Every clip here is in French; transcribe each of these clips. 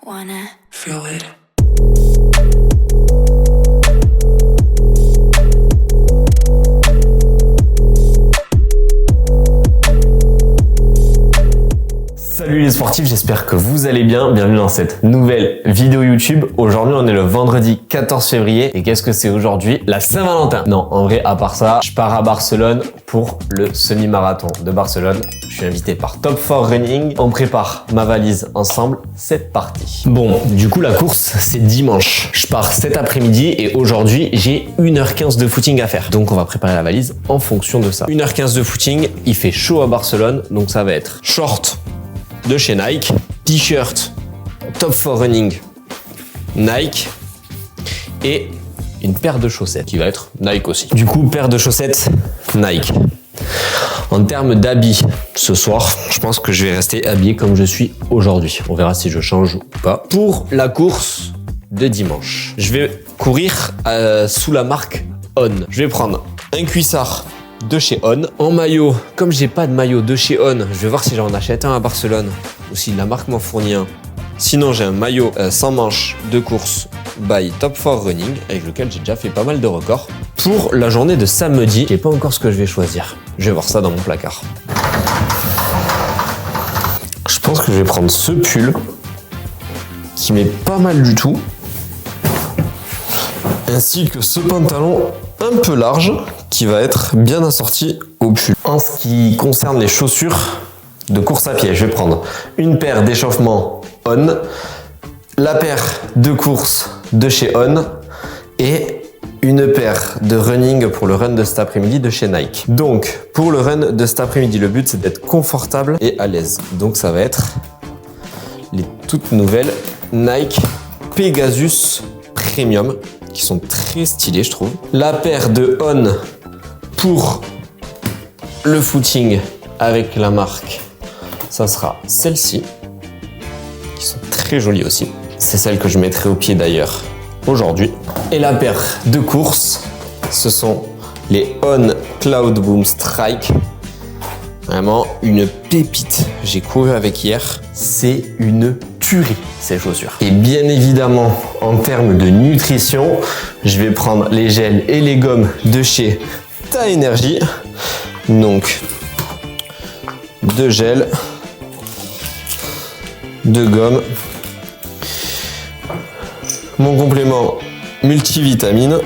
wanna feel it. Salut les sportifs, j'espère que vous allez bien. Bienvenue dans cette nouvelle vidéo YouTube. Aujourd'hui, on est le vendredi 14 février. Et qu'est-ce que c'est aujourd'hui? La Saint-Valentin. Non, en vrai, à part ça, je pars à Barcelone pour le semi-marathon de Barcelone. Je suis invité par Top 4 Running. On prépare ma valise ensemble. C'est parti. Bon, du coup, la course, c'est dimanche. Je pars cet après-midi et aujourd'hui, j'ai 1h15 de footing à faire. Donc, on va préparer la valise en fonction de ça. 1h15 de footing. Il fait chaud à Barcelone. Donc, ça va être short de chez Nike, t-shirt Top 4 Running Nike et une paire de chaussettes qui va être Nike aussi. Du coup, paire de chaussettes Nike. En termes d'habits, ce soir, je pense que je vais rester habillé comme je suis aujourd'hui. On verra si je change ou pas. Pour la course de dimanche, je vais courir sous la marque On. Je vais prendre un cuissard de chez On. En maillot, comme j'ai pas de maillot de chez On, je vais voir si j'en achète un à Barcelone ou si la marque m'en fournit un. Sinon, j'ai un maillot sans manches de course by Top 4 Running avec lequel j'ai déjà fait pas mal de records. Pour la journée de samedi, je sais pas encore ce que je vais choisir. Je vais voir ça dans mon placard. Je pense que je vais prendre ce pull qui m'est pas mal du tout, ainsi que ce pantalon un peu large qui va être bien assorti au pull. En ce qui concerne les chaussures de course à pied, je vais prendre une paire d'échauffement On, la paire de course de chez On et une paire de running pour le run de cet après-midi de chez Nike. Donc pour le run de cet après-midi, le but c'est d'être confortable et à l'aise. Donc ça va être les toutes nouvelles Nike Pegasus Premium qui sont très stylés, je trouve. La paire de On pour le footing avec la marque, ça sera celle-ci, qui sont très jolies aussi. C'est celle que je mettrai au pied d'ailleurs aujourd'hui. Et la paire de course, ce sont les On Cloud Boom Strike. Vraiment une pépite. J'ai couru avec hier. C'est une tuerie, ces chaussures. Et bien évidemment, en termes de nutrition, je vais prendre les gels et les gommes de chez Ta Énergie. Donc, 2 gels, 2 gommes, mon complément multivitamine.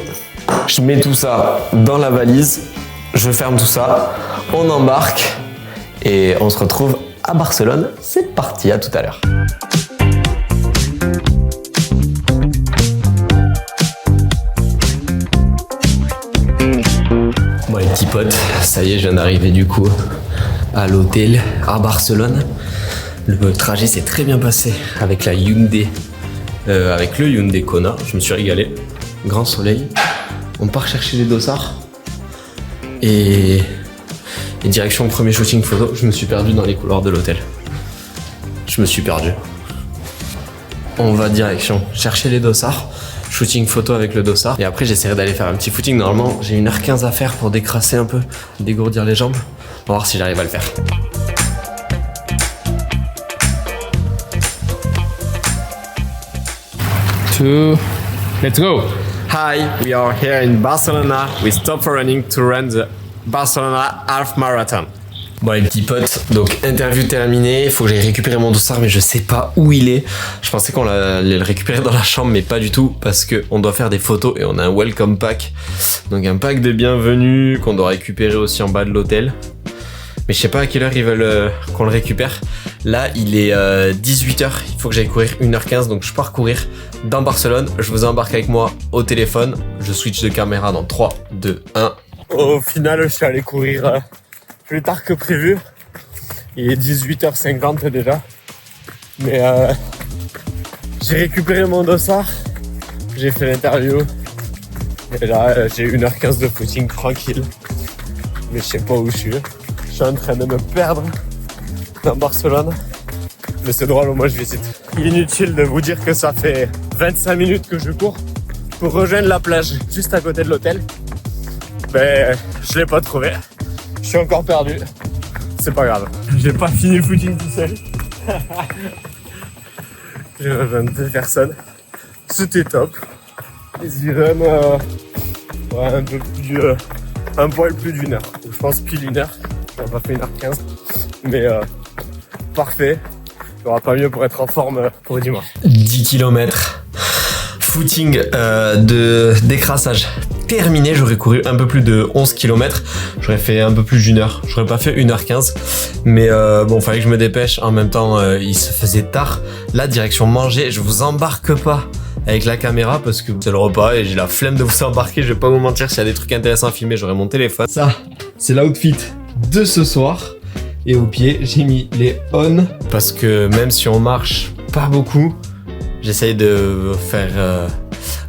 Je mets tout ça dans la valise, je ferme tout ça, on embarque et on se retrouve à Barcelone. C'est parti, à tout à l'heure. Bon les petits potes, ça y est, je viens d'arriver du coup à l'hôtel à Barcelone. Le trajet s'est très bien passé avec la Hyundai, avec le Hyundai Kona. Je me suis régalé, grand soleil. On part chercher les dossards et direction premier shooting photo. Je me suis perdu dans les couloirs de l'hôtel. Je me suis perdu. On va direction chercher les dossards. Shooting photo avec le dossard. Et après, j'essaierai d'aller faire un petit footing. Normalement, j'ai 1h15 à faire pour décrasser un peu, dégourdir les jambes. On va voir si j'arrive à le faire. Let's go! Hi, we are here in Barcelona with Top 4 Running to run the Barcelona Half Marathon. Bon les petits potes, donc interview terminée, il faut que j'aille récupérer mon dossard mais je sais pas où il est. Je pensais qu'on allait le récupérer dans la chambre mais pas du tout parce qu'on doit faire des photos et on a un welcome pack. Donc un pack de bienvenue qu'on doit récupérer aussi en bas de l'hôtel. Mais je sais pas à quelle heure ils veulent qu'on le récupère. Là il est 18h, il faut que j'aille courir 1h15 donc je pars courir dans Barcelone. Je vous embarque avec moi au téléphone, je switch de caméra dans 3, 2, 1. Au final je suis allé courir plus tard que prévu. Il est 18h50 déjà. Mais j'ai récupéré mon dossard. J'ai fait l'interview. Et là, j'ai 1h15 de footing tranquille. Mais je sais pas où je suis. Je suis en train de me perdre dans Barcelone. Mais c'est drôle, moi je visite. Inutile de vous dire que ça fait 25 minutes que je cours pour rejoindre la plage juste à côté de l'hôtel. Ben, je l'ai pas trouvé. Je suis encore perdu. C'est pas grave. J'ai pas fini le footing tout seul. J'ai rejoint 2 personnes. C'était top. Easy run, ouais, un peu plus, un poil plus d'une heure. Je pense pile 1 heure. On n'a pas fait 1h15. Mais parfait. Il n'y aura pas mieux pour être en forme pour dimanche. 10 km. Footing de décrassage terminé. J'aurais couru un peu plus de 11 km. J'aurais fait un peu plus d'1 heure. J'aurais pas fait 1h15. Mais bon, fallait que je me dépêche. En même temps, il se faisait tard. Là, direction manger. Je vous embarque pas avec la caméra parce que c'est le repas et j'ai la flemme de vous embarquer. Je vais pas vous mentir, s'il y a des trucs intéressants à filmer, j'aurai mon téléphone. Ça, c'est l'outfit de ce soir. Et au pied, j'ai mis les On parce que même si on marche pas beaucoup, j'essaye de faire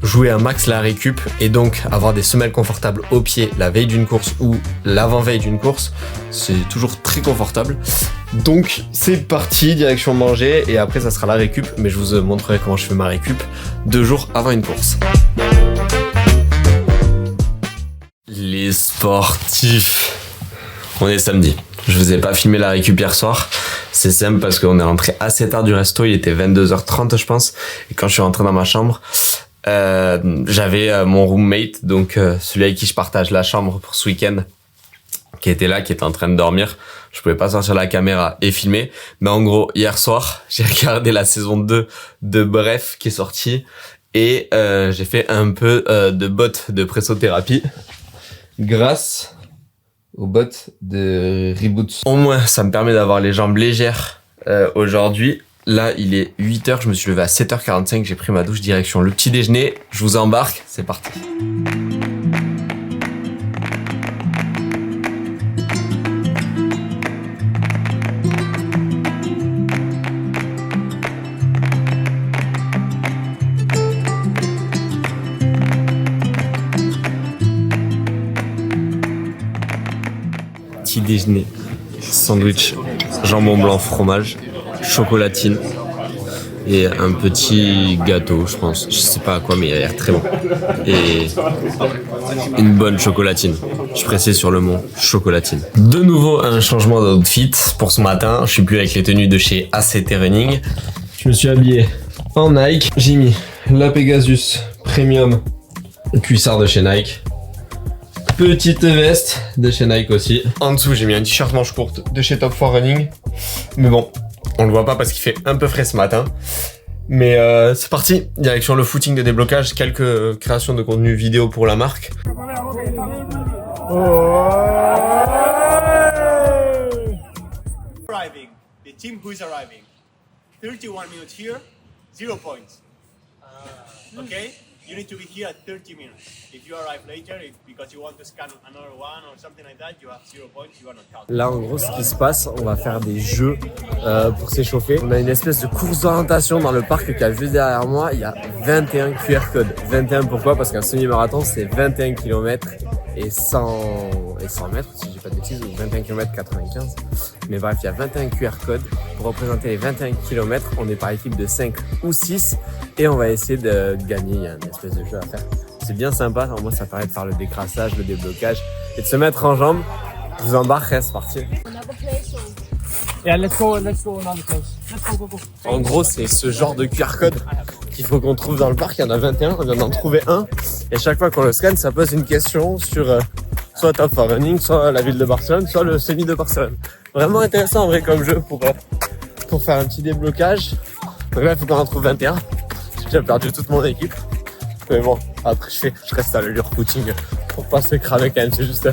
jouer un max la récup et donc avoir des semelles confortables au pied la veille d'une course ou l'avant-veille d'une course, c'est toujours très confortable. Donc c'est parti, direction manger et après ça sera la récup, mais je vous montrerai comment je fais ma récup 2 jours avant une course. Les sportifs, on est samedi. Je vous ai pas filmé la récup hier soir. C'est simple parce qu'on est rentré assez tard du resto, il était 22h30 je pense. Et quand je suis rentré dans ma chambre, j'avais mon roommate, donc celui avec qui je partage la chambre pour ce week-end, qui était là, qui était en train de dormir. Je pouvais pas sortir la caméra et filmer. Mais en gros, hier soir, j'ai regardé la saison 2 de Bref qui est sortie. Et j'ai fait un peu de bottes de pressothérapie grâce aux bottes de Reboot. Au moins, ça me permet d'avoir les jambes légères aujourd'hui. Là, il est 8h, je me suis levé à 7h45, j'ai pris ma douche direction le petit déjeuner. Je vous embarque, c'est parti. Petit déjeuner, sandwich, jambon blanc, fromage, chocolatine et un petit gâteau, je pense. Je sais pas à quoi, mais il a l'air très bon. Et une bonne chocolatine. Je précise sur le mot chocolatine. De nouveau, un changement d'outfit pour ce matin. Je suis plus avec les tenues de chez ACT Running. Je me suis habillé en Nike. J'ai mis la Pegasus Premium cuissard de chez Nike. Petite veste de chez Nike aussi. En dessous, j'ai mis un t-shirt manche courte de chez Top 4 Running. Mais bon, on le voit pas parce qu'il fait un peu frais ce matin. Mais c'est parti, direction le footing de déblocage, quelques créations de contenu vidéo pour la marque. Arriving, the team who is arriving. 31 minutes here, 0 points. Okay? You need to be here at 30 minutes. If you arrive later, because you want to scan another one or something like that, you have 0 points, you are not counted. Là, en gros, ce qui se passe, on va faire des jeux pour s'échauffer. On a une espèce de course d'orientation dans le parc qui est juste derrière moi. Il y a 21 QR codes. 21 pourquoi? Parce qu'un semi-marathon, c'est 21 km et 100 mètres, si j'ai pas de bêtises, ou 21 km 95. Mais bref, il y a 21 QR codes pour représenter les 21 km. On est par équipe de 5 ou 6 et on va essayer de gagner. Il y a une espèce de jeu à faire. C'est bien sympa. Moi, ça permet de faire le décrassage, le déblocage et de se mettre en jambes. Je vous embarque, c'est parti. Yeah, let's go another place. Let's go. En gros, c'est ce genre de QR code qu'il faut qu'on trouve dans le parc. Il y en a 21, on vient d'en trouver un. Et chaque fois qu'on le scanne, ça pose une question sur soit Top 4 Running, soit la ville de Barcelone, soit le semi de Barcelone. Vraiment intéressant en vrai comme jeu pour faire un petit déblocage. Donc là, il faut qu'on en trouve 21. J'ai déjà perdu toute mon équipe. Mais bon, après je reste à l'allure footing pour pas se cramer quand même. C'est juste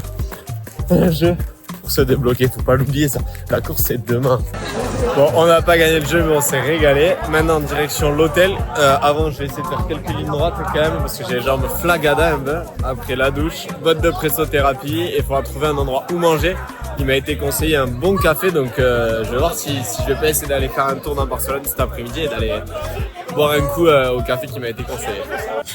un jeu pour se débloquer, faut pas l'oublier ça. La course c'est demain. Bon, on n'a pas gagné le jeu mais on s'est régalé. Maintenant en direction l'hôtel. Avant je vais essayer de faire quelques lignes droites quand même parce que j'ai les jambes flagada un peu. Après la douche, bottes de pressothérapie et il faudra trouver un endroit où manger. Il m'a été conseillé un bon café donc je vais voir si je vais pas essayer d'aller faire un tour dans Barcelone cet après-midi et d'aller boire un coup au café qui m'a été conseillé.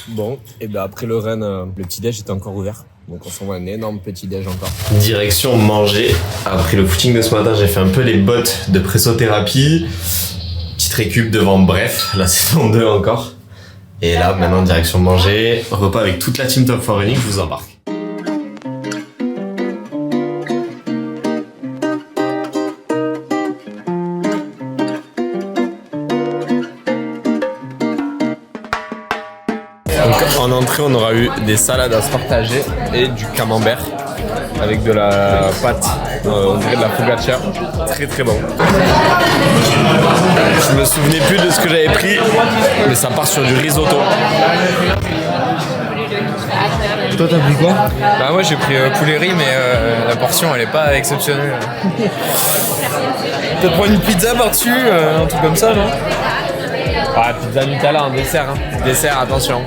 Bon, et ben après le run, le petit-déj était encore ouvert. Donc on s'envoie un énorme petit-déj encore. Direction manger. Après le footing de ce matin, j'ai fait un peu les bottes de pressothérapie. Petite récup devant Bref, la saison 2 encore. Et là, maintenant, direction manger. Repas avec toute la team Top 4 Running, je vous embarque. en entrée, on aura eu des salades à se partager et du camembert avec de la pâte, on dirait de la focaccia. Très très bon. Je me souvenais plus de ce que j'avais pris, mais ça part sur du risotto. Toi, t'as pris quoi? Bah moi j'ai pris poulet riz, mais la portion elle est pas exceptionnelle. Peut-être prendre une pizza par-dessus, un truc comme ça, non? Ah, pizza Nutella en dessert. Hein. Dessert, attention.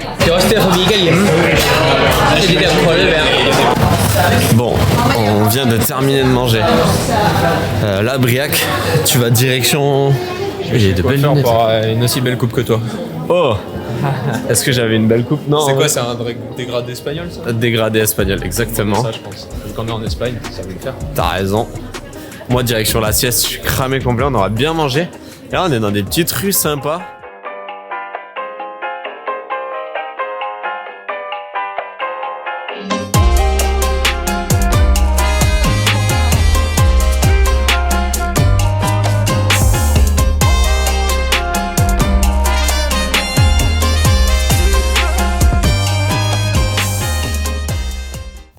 Bon, on vient de terminer de manger. Là, Briac, tu vas direction. J'ai de belles lunettes. Pour une aussi belle coupe que toi. Oh. Est-ce que j'avais une belle coupe? Non. C'est quoi, c'est un dégradé espagnol ça? Dégradé espagnol, exactement. Ça je pense. Vu qu'on est en Espagne, ça va le faire. T'as raison. Moi, direction la sieste, je suis cramé complet, on aura bien mangé. Et là, on est dans des petites rues sympas.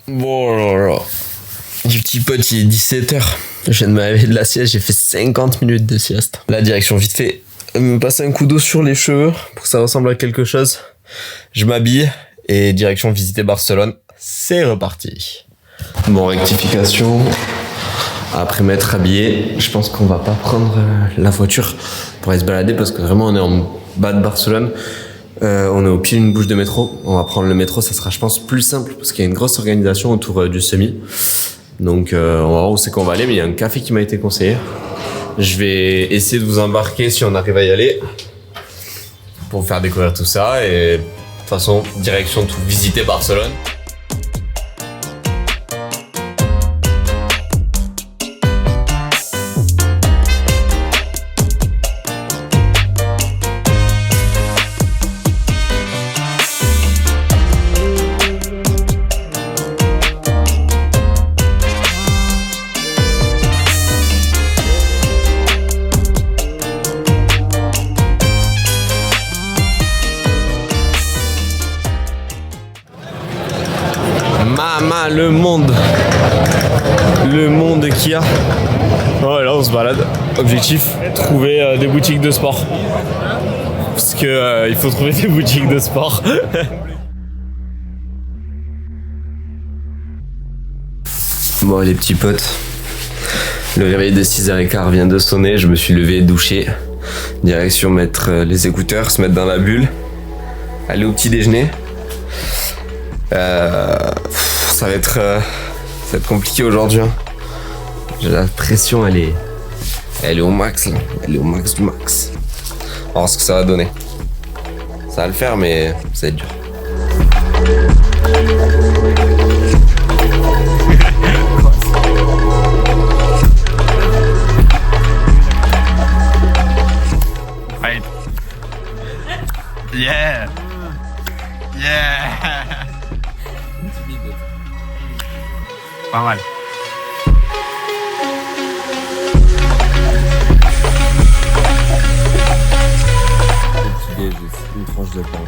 Bon, du petit pote, il est 17h. Je viens de me réveiller de la sieste, j'ai fait 50 minutes de sieste. La direction, vite fait, me passer un coup d'eau sur les cheveux pour que ça ressemble à quelque chose. Je m'habille et direction visiter Barcelone. C'est reparti. Bon, rectification. Après m'être habillé, je pense qu'on va pas prendre la voiture pour aller se balader parce que vraiment on est en bas de Barcelone. On est au pied d'une bouche de métro. On va prendre le métro, ça sera je pense plus simple parce qu'il y a une grosse organisation autour du semi. Donc on va voir où c'est qu'on va aller, mais il y a un café qui m'a été conseillé. Je vais essayer de vous embarquer si on arrive à y aller pour vous faire découvrir tout ça et de toute façon direction tout visiter Barcelone. Le monde qu'il y a. Oh, et là on se balade. Objectif, trouver des boutiques de sport. Parce que il faut trouver des boutiques de sport. Bon les petits potes, le réveil de 6h15 vient de sonner, je me suis levé, douché. Direction mettre les écouteurs, se mettre dans la bulle. Aller au petit déjeuner. Ça va être compliqué aujourd'hui. Hein. La pression, elle est au max là. Elle est au max du max. On va voir ce que ça va donner. Ça va le faire, mais ça va être dur. Right. Yeah. Yeah. Pas mal. J'ai une tranche de pain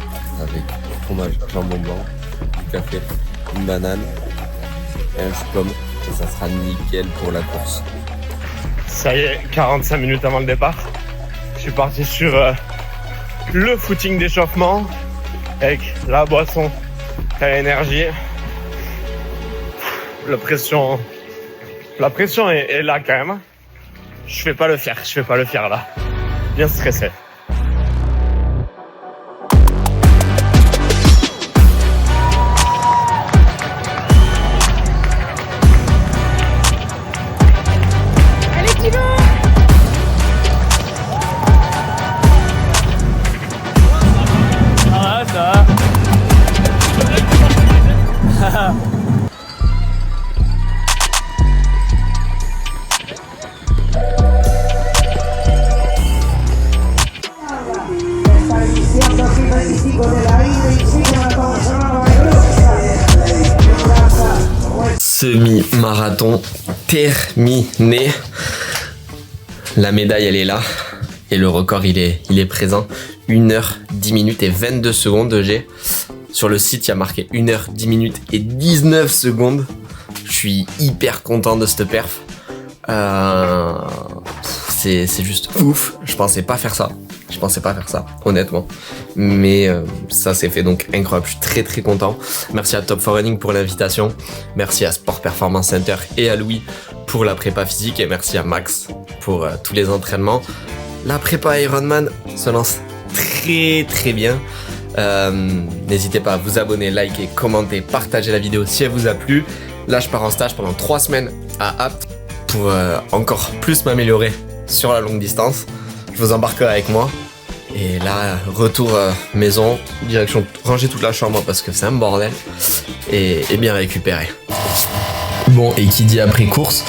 avec fromage, jambon blanc, du café, une banane et un chou pomme. Et ça sera nickel pour la course. Ça y est, 45 minutes avant le départ. Je suis parti sur le footing d'échauffement avec la boisson à l'énergie. La pression est là quand même. Je fais pas le fier là. Bien stressé. Semi-marathon terminé. La médaille elle est là et le record il est présent. 1h10 minutes et 22 secondes de G Sur le site, il y a marqué 1 h 10 minutes et 19 secondes. Je suis hyper content de cette perf. C'est juste ouf. Je pensais pas faire ça. Honnêtement. Mais ça s'est fait donc incroyable. Je suis très très content. Merci à Top 4 Running pour l'invitation. Merci à Sport Performance Center et à Louis pour la prépa physique. Et merci à Max pour tous les entraînements. La prépa Ironman se lance très très bien. N'hésitez pas à vous abonner, liker, commenter, partager la vidéo si elle vous a plu. Là, je pars en stage pendant 3 semaines à Apt pour encore plus m'améliorer sur la longue distance. Je vous embarquerai avec moi. Et là, retour maison, direction ranger toute la chambre parce que c'est un bordel. Et bien récupérer. Bon, et qui dit après course,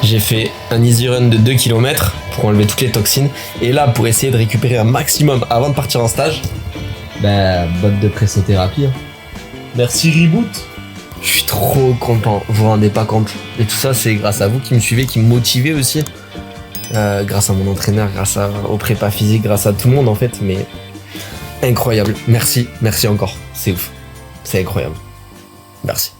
j'ai fait un easy run de 2 km pour enlever toutes les toxines. Et là, pour essayer de récupérer un maximum avant de partir en stage, botte de pressothérapie. Merci Reboot. Je suis trop content, vous vous rendez pas compte. Et tout ça, c'est grâce à vous qui me suivez, qui me motivez aussi. Grâce à mon entraîneur, grâce au prépa physique, grâce à tout le monde en fait. Mais incroyable. Merci encore. C'est ouf. C'est incroyable. Merci.